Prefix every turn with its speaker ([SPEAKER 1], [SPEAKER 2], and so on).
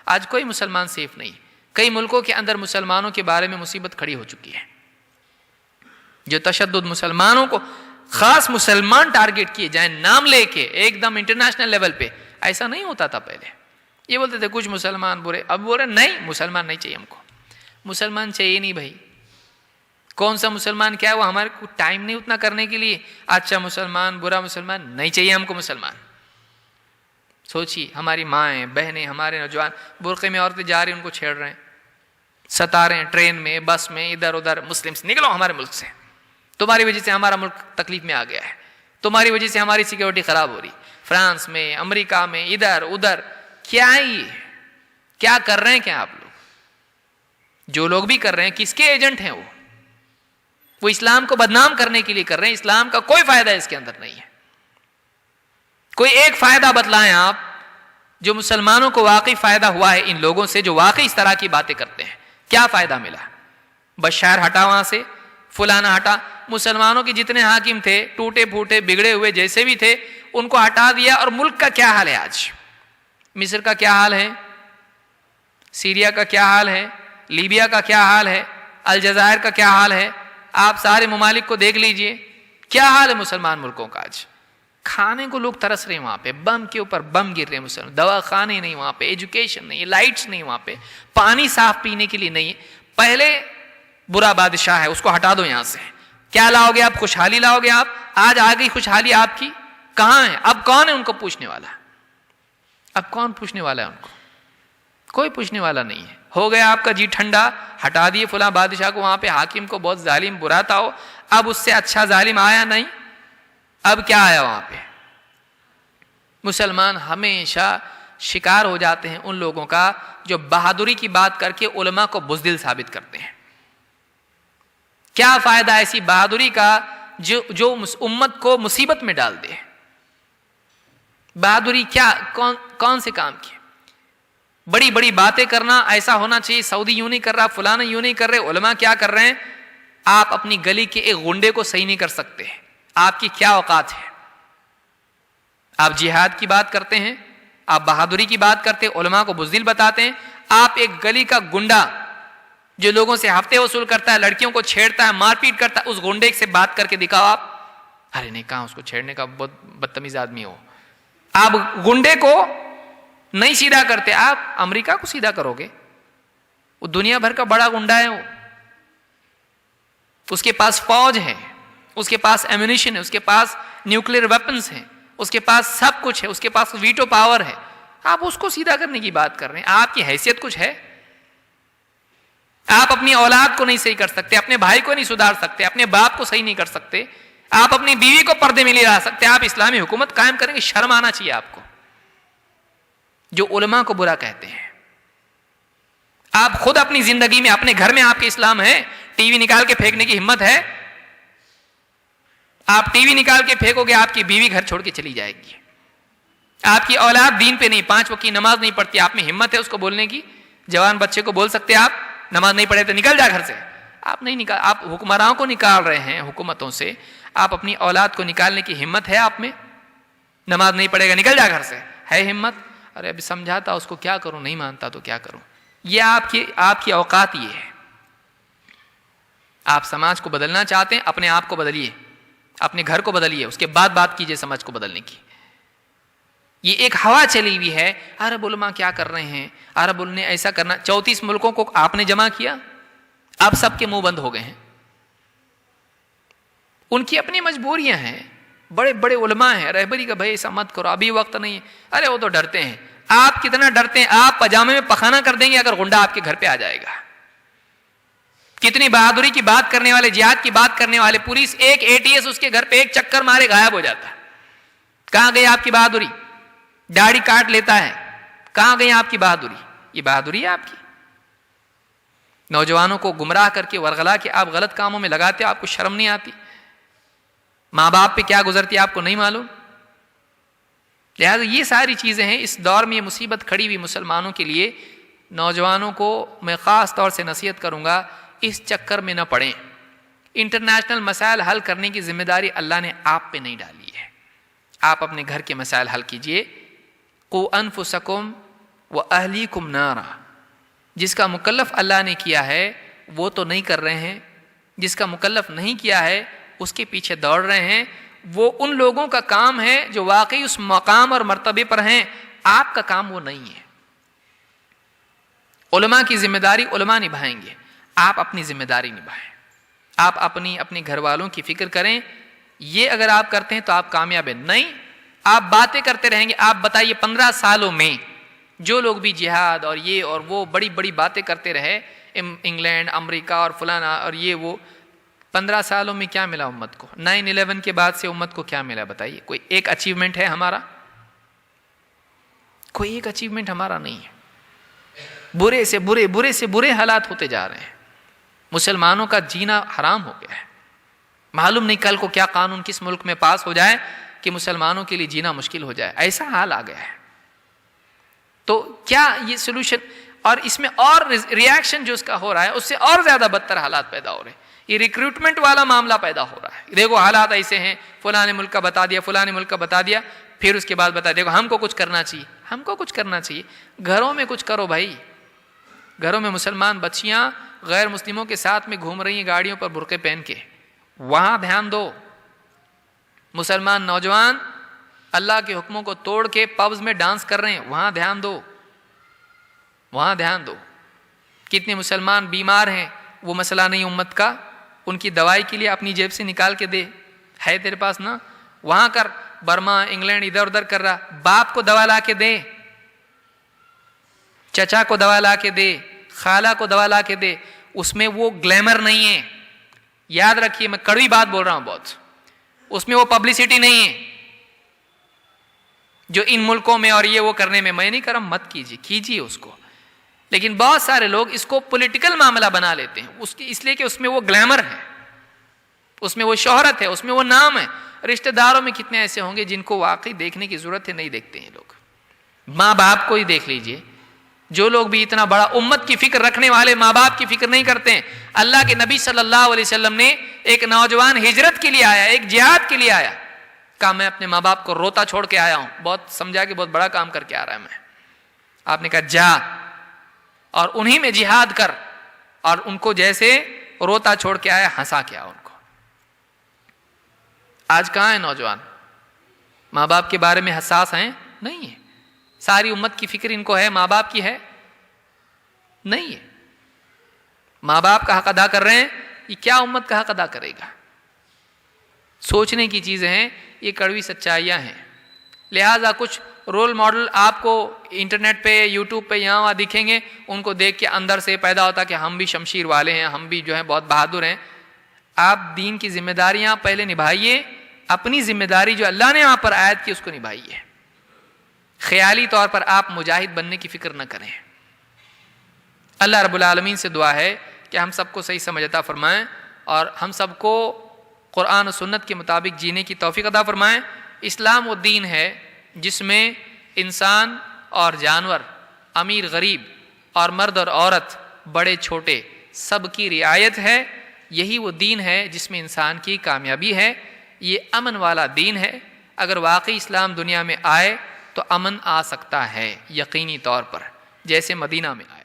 [SPEAKER 1] آج کوئی مسلمان سیف نہیں. کئی ملکوں کے اندر مسلمانوں کے بارے میں مصیبت کھڑی ہو چکی ہے. جو تشدد مسلمانوں کو خاص مسلمان ٹارگٹ کیے جائیں نام لے کے ایک دم انٹرنیشنل لیول پہ, ایسا نہیں ہوتا تھا پہلے. یہ بولتے تھے کچھ مسلمان برے, اب بول رہے نہیں مسلمان نہیں چاہیے ہم کو, مسلمان چاہیے نہیں بھائی. کون سا مسلمان کیا ہے, وہ ہمارے کو ٹائم نہیں اتنا کرنے کے لیے. اچھا مسلمان برا مسلمان نہیں چاہیے ہم کو مسلمان. سوچیے ہماری مائیں بہنیں ہمارے نوجوان برقعے میں عورتیں جا رہی ہیں, ان کو چھیڑ رہے ہیں, ستا رہے ہیں, ٹرین میں بس میں ادھر ادھر. مسلم سے نکلو ہمارے ملک سے, تمہاری وجہ سے ہمارا ملک تکلیف میں آ گیا ہے, تمہاری وجہ سے ہماری سیکیورٹی خراب ہو رہی. فرانس میں امریکہ میں ادھر ادھر کیا ہے, یہ کیا کر رہے ہیں کیا آپ لوگ؟ جو لوگ بھی کر رہے ہیں کس کے ایجنٹ ہیں؟ وہ اسلام کو بدنام کرنے کے لیے کر رہے ہیں. اسلام کا کوئی فائدہ اس کے اندر نہیں ہے. کوئی ایک فائدہ بتلائیں آپ جو مسلمانوں کو واقعی فائدہ ہوا ہے ان لوگوں سے جو واقعی اس طرح کی باتیں کرتے ہیں. کیا فائدہ ملا؟ بشار ہٹا وہاں سے, فلانا ہٹا. مسلمانوں کے جتنے حاکم تھے ٹوٹے پھوٹے بگڑے ہوئے جیسے بھی تھے ان کو ہٹا دیا. اور ملک کا کیا حال ہے آج؟ مصر کا کیا حال ہے, سیریا کا کیا حال ہے, لیبیا کا کیا حال ہے, الجزائر کا کیا حال ہے. آپ سارے ممالک کو دیکھ لیجئے کیا حال ہے مسلمان ملکوں کا آج. کھانے کو لوگ ترس رہے ہیں, وہاں پہ بم کے اوپر بم گر رہے ہیں مسلمان. دوا خانے نہیں وہاں پہ, ایجوکیشن نہیں, لائٹس نہیں وہاں پہ, پانی صاف پینے کے لیے نہیں. پہلے برا بادشاہ ہے اس کو ہٹا دو یہاں سے. کیا لاؤ گے آپ؟ خوشحالی لاؤ گے آپ؟ آج آ گئی خوشحالی آپ کی, کہاں ہے؟ اب کون ہے ان کو پوچھنے والا؟ اب کون پوچھنے والا ہے ان کو؟ کوئی پوچھنے والا نہیں ہے. ہو گیا آپ کا جی ٹھنڈا, ہٹا دیے فلاں بادشاہ کو, وہاں پہ حاکم کو بہت ظالم برا تھا وہ, اب اس سے اچھا ظالم آیا نہیں. اب کیا آیا وہاں پہ؟ مسلمان ہمیشہ شکار ہو جاتے ہیں ان لوگوں کا جو بہادری کی بات کر کے علماء کو بزدل ثابت کرتے ہیں. کیا فائدہ ایسی بہادری کا جو امت کو مصیبت میں ڈال دے؟ بہادری کیا کون سے کام کی؟ بڑی بڑی باتیں کرنا, ایسا ہونا چاہیے, سعودی یوں نہیں کر رہا, فلانا یوں نہیں کر رہے, علماء کیا کر رہے ہیں. آپ اپنی گلی کے ایک غنڈے کو صحیح نہیں کر سکتے. آپ کی کیا اوقات ہے؟ آپ جہاد کی بات کرتے ہیں, آپ بہادری کی بات کرتے ہیں, علماء کو بزدل بتاتے ہیں. آپ ایک گلی کا گنڈا جو لوگوں سے ہفتے وصول کرتا ہے, لڑکیوں کو چھیڑتا ہے, مار پیٹ کرتا ہے, اس گنڈے سے بات کر کے دکھاؤ آپ. ارے نہیں, کہاں اس کو چھیڑنے کا, بہت بدتمیز آدمی ہو. آپ گنڈے کو نہیں سیدھا کرتے, آپ امریکہ کو سیدھا کرو گے. وہ دنیا بھر کا بڑا گنڈا ہے, وہ اس کے پاس فوج ہے, اس کے پاس ایمونیشن ہے, اس کے پاس نیوکلیر ویپنز ہیں, اس کے پاس سب کچھ ہے, اس کے پاس ویٹو پاور ہے. آپ اس کو سیدھا کرنے کی بات کر رہے ہیں. آپ کی حیثیت کچھ ہے؟ آپ اپنی اولاد کو نہیں صحیح کر سکتے, اپنے بھائی کو نہیں سدھار سکتے, اپنے باپ کو صحیح نہیں کر سکتے, آپ اپنی بیوی کو پردے میں نہیں لا سکتے. آپ اسلامی حکومت قائم کریں گے, شرم آنا چاہیے آپ کو. جو علماء کو برا کہتے ہیں, آپ خود اپنی زندگی میں اپنے گھر میں آپ کے اسلام ہے, ٹی وی نکال کے پھینکنے کی ہمت ہے؟ آپ ٹی وی نکال کے پھینکو گے, آپ کی بیوی گھر چھوڑ کے چلی جائے گی. آپ کی اولاد دین پہ نہیں, 5 وقت کی نماز نہیں پڑھتی, آپ میں ہمت ہے اس کو بولنے کی؟ جوان بچے کو بول سکتے آپ نماز نہیں پڑھے تو نکل جا گھر سے؟ آپ نہیں نکال. آپ حکمرانوں کو نکال رہے ہیں حکومتوں سے, آپ اپنی اولاد کو نکالنے کی ہمت ہے آپ میں؟ نماز نہیں پڑھے گا نکل جا گھر سے, ہے ہمت؟ ارے ابھی سمجھاتا اس کو, کیا کروں, نہیں مانتا تو کیا کروں. یہ آپ کی اوقات یہ ہے. آپ سماج کو بدلنا چاہتے ہیں, اپنے آپ کو بدلیے, اپنے گھر کو بدلیے, اس کے بعد بات کیجئے سماج کو بدلنے کی. یہ ایک ہوا چلی ہوئی ہے, عرب علماء کیا کر رہے ہیں, عرب نے ایسا کرنا. 34 ملکوں کو آپ نے جمع کیا, اب سب کے منہ بند ہو گئے ہیں. ان کی اپنی مجبوریاں ہیں. بڑے بڑے علماء ہیں, رہبری کا بھائی ایسا مت کرو, ابھی وقت نہیں ہے. ارے وہ تو ڈرتے ہیں. آپ کتنا ڈرتے ہیں؟ آپ پجامے میں پخانہ کر دیں گے اگر غنڈا آپ کے گھر پہ آ جائے گا. کتنی بہادری کی بات کرنے والے, جہاد کی بات کرنے والے, پولیس ایک ATS اس کے گھر پہ ایک چکر مارے غائب ہو جاتا ہے. کہاں گئی آپ کی بہادری؟ داڑھی کاٹ لیتا ہے, کہاں گئی آپ کی بہادری؟ یہ بہادری ہے آپ کی؟ نوجوانوں کو گمراہ کر کے ورغلا کے آپ غلط کاموں میں لگاتے ہو, آپ کو شرم نہیں آتی؟ ماں باپ پہ کیا گزرتی ہے آپ کو نہیں معلوم؟ لہذا یہ ساری چیزیں ہیں. اس دور میں یہ مصیبت کھڑی ہوئی مسلمانوں کے لیے. نوجوانوں کو میں خاص طور سے نصیحت کروں گا, اس چکر میں نہ پڑیں. انٹرنیشنل مسائل حل کرنے کی ذمہ داری اللہ نے آپ پہ نہیں ڈالی ہے. آپ اپنے گھر کے مسائل حل کیجئے. قوا انفسکم وَأَهْلِيكُمْ نَارًا، جس کا مکلف اللہ نے کیا ہے وہ تو نہیں کر رہے ہیں، جس کا مکلف نہیں کیا ہے اس کے پیچھے دوڑ رہے ہیں. وہ ان لوگوں کا کام ہے جو واقعی اس مقام اور مرتبے پر ہیں، آپ کا کام وہ نہیں ہے. علماء کی ذمہ داری علماء نبھائیں گے، آپ اپنی ذمہ داری نبھائیں. آپ اپنے گھر والوں کی فکر کریں. یہ اگر آپ کرتے ہیں تو آپ کامیاب ہیں. نہیں، آپ باتیں کرتے رہیں گے. آپ بتائیے 15 سالوں میں جو لوگ بھی جہاد اور یہ اور وہ بڑی بڑی باتیں کرتے رہے، انگلینڈ، امریکہ اور فلانا اور یہ وہ، 15 سالوں میں کیا ملا امت کو؟ 9/11 کے بعد سے امت کو کیا ملا بتائیے؟ کوئی ایک اچیومنٹ ہے ہمارا؟ کوئی ایک اچیومنٹ ہمارا نہیں ہے. برے سے برے حالات ہوتے جا رہے ہیں. مسلمانوں کا جینا حرام ہو گیا ہے. معلوم نہیں کل کو کیا قانون کس ملک میں پاس ہو جائے کہ مسلمانوں کے لیے جینا مشکل ہو جائے. ایسا حال آ گیا ہے. تو کیا یہ سولوشن؟ اور اس میں اور ریاکشن جو اس کا ہو رہا ہے اس سے اور زیادہ بدتر حالات پیدا ہو رہے ہیں. یہ ریکروٹمنٹ والا معاملہ پیدا ہو رہا ہے. دیکھو حالات ایسے ہیں، فلاں نے ملک کا بتا دیا، فلاں نے ملک کا بتا دیا، پھر اس کے بعد بتا دیکھو ہم کو کچھ کرنا چاہیے، ہم کو کچھ کرنا چاہیے. گھروں میں کچھ کرو بھائی. گھروں میں مسلمان بچیاں غیر مسلموں کے ساتھ میں گھوم رہی ہیں گاڑیوں پر برقعے پہن کے، وہاں دھیان دو. مسلمان نوجوان اللہ کے حکموں کو توڑ کے پبز میں ڈانس کر رہے ہیں، وہاں دھیان دو، وہاں دھیان دو. کتنے مسلمان بیمار ہیں، وہ مسئلہ نہیں امت کا، ان کی دوائی کے لیے اپنی جیب سے نکال کے دے، ہے تیرے پاس نا، وہاں کر. برما، انگلینڈ ادھر ادھر کر رہا، باپ کو دوا لا کے دے، چچا کو دوا لا کے دے، خالہ کو دوا لا کے دے. اس میں وہ گلیمر نہیں ہے. یاد رکھیے، میں کڑوی بات بول رہا ہوں بہت، اس میں وہ پبلسٹی نہیں ہے جو ان ملکوں میں اور یہ وہ کرنے میں. میں نہیں کر رہا، مت کیجیے اس کو. لیکن بہت سارے لوگ اس کو پولیٹیکل معاملہ بنا لیتے ہیں اس لیے کہ اس میں وہ گلیمر ہے، اس میں وہ شہرت ہے، اس میں وہ نام ہے. رشتہ داروں میں کتنے ایسے ہوں گے جن کو واقعی دیکھنے کی ضرورت ہے، نہیں دیکھتے ہیں لوگ. ماں باپ کو ہی دیکھ لیجئے، جو لوگ بھی اتنا بڑا امت کی فکر رکھنے والے ماں باپ کی فکر نہیں کرتے ہیں. اللہ کے نبی صلی اللہ علیہ وسلم نے ایک نوجوان ہجرت کے لیے آیا، ایک جہاد کے لیے آیا، کہا میں اپنے ماں باپ کو روتا چھوڑ کے آیا ہوں. بہت سمجھا کہ بہت بڑا کام کر کے آ رہا ہے میں. آپ نے کہا جا اور انہی میں جہاد کر، اور ان کو جیسے روتا چھوڑ کے آیا ہنسا کے آیا ان کو. آج کہاں ہے نوجوان؟ ماں باپ کے بارے میں حساس ہیں؟ نہیں ہے. ساری امت کی فکر ان کو ہے، ماں باپ کی ہے نہیں ہے. ماں باپ کا حق ادا کر رہے ہیں، یہ کیا امت کا حق ادا کرے گا؟ سوچنے کی چیزیں ہیں، یہ کڑوی سچائیاں ہیں. لہٰذا کچھ رول ماڈل آپ کو انٹرنیٹ پہ، یوٹیوب پہ یہاں وہاں دکھیں گے، ان کو دیکھ کے اندر سے پیدا ہوتا کہ ہم بھی شمشیر والے ہیں، ہم بھی جو ہیں بہت بہادر ہیں. آپ دین کی ذمہ داریاں پہلے نبھائیے. اپنی ذمہ داری جو اللہ نے وہاں پر عائد کی اس کو نبھائیے. خیالی طور پر آپ مجاہد بننے کی فکر نہ کریں. اللہ رب العالمین سے دعا ہے کہ ہم سب کو صحیح سمجھ عطا فرمائیں اور ہم سب کو قرآن و سنت کے مطابق جینے کی توفیق عطا فرمائیں. اسلام وہ دین ہے جس میں انسان اور جانور، امیر غریب اور مرد اور عورت، بڑے چھوٹے، سب کی رعایت ہے. یہی وہ دین ہے جس میں انسان کی کامیابی ہے. یہ امن والا دین ہے. اگر واقعی اسلام دنیا میں آئے تو امن آ سکتا ہے یقینی طور پر، جیسے مدینہ میں آئے.